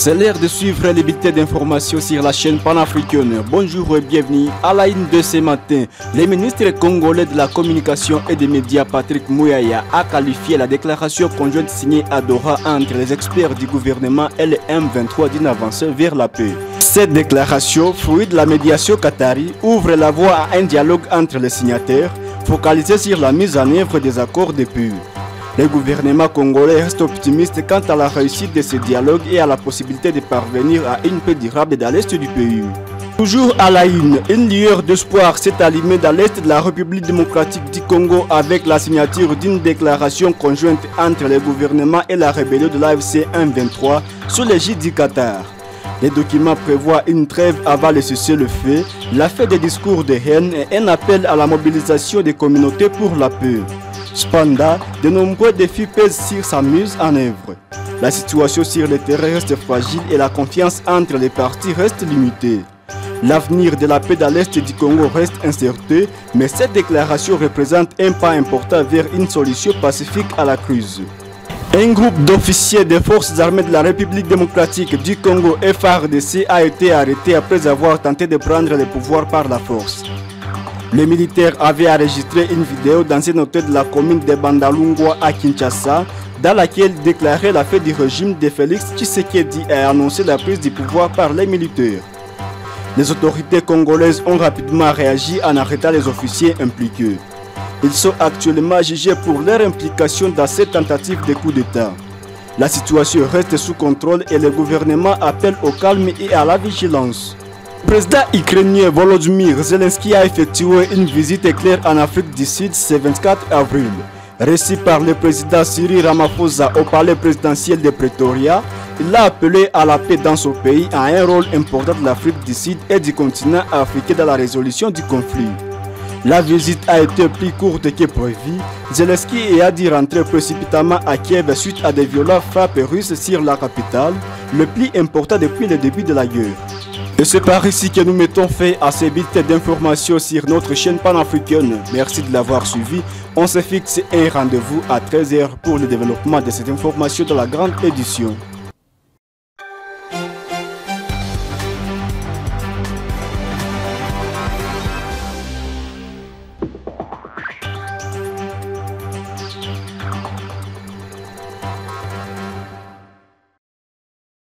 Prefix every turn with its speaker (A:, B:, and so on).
A: C'est l'heure de suivre les bulletins d'information sur la chaîne panafricaine. Bonjour et bienvenue à la une de ce matin. Le ministre congolais de la communication et des médias Patrick Muyaya a qualifié la déclaration conjointe signée à Doha entre les experts du gouvernement et le M23 d'une avancée vers la paix. Cette déclaration, fruit de la médiation qatari, ouvre la voie à un dialogue entre les signataires, focalisé sur la mise en œuvre des accords de paix. Le gouvernement congolais reste optimiste quant à la réussite de ce dialogue et à la possibilité de parvenir à une paix durable dans l'est du pays. Toujours à la une lueur d'espoir s'est allumée dans l'est de la République démocratique du Congo avec la signature d'une déclaration conjointe entre le gouvernement et la rébellion de l'AFC M23 sous l'égide du Qatar. Les documents prévoient une trêve avant le cessez-le-feu, la fin des discours de haine et un appel à la mobilisation des communautés pour la paix. Cependant, de nombreux défis pèsent sur sa mise en œuvre. La situation sur le terrain reste fragile et la confiance entre les partis reste limitée. L'avenir de la paix dans l'est du Congo reste incertain, mais cette déclaration représente un pas important vers une solution pacifique à la crise. Un groupe d'officiers des forces armées de la République démocratique du Congo FARDC a été arrêté après avoir tenté de prendre le pouvoir par la force. Les militaires avaient enregistré une vidéo dans un hôtel de la commune de Bandalungwa à Kinshasa, dans laquelle déclarait la fin du régime de Félix Tshisekedi et annoncé la prise du pouvoir par les militaires. Les autorités congolaises ont rapidement réagi en arrêtant les officiers impliqués. Ils sont actuellement jugés pour leur implication dans cette tentative de coup d'État. La situation reste sous contrôle et le gouvernement appelle au calme et à la vigilance. Le président ukrainien Volodymyr Zelensky a effectué une visite éclair en Afrique du Sud ce 24 avril. Reçu par le président Cyril Ramaphosa au palais présidentiel de Pretoria, il a appelé à la paix dans son pays et à un rôle important de l'Afrique du Sud et du continent africain dans la résolution du conflit. La visite a été plus courte que prévu. Zelensky a dû rentrer précipitamment à Kiev suite à des violentes frappes russes sur la capitale, le plus important depuis le début de la guerre. Et c'est par ici que nous mettons fin à ces bulletins d'information sur notre chaîne panafricaine. Merci de l'avoir suivi. On se fixe un rendez-vous à 13h pour le développement de cette information dans la grande édition.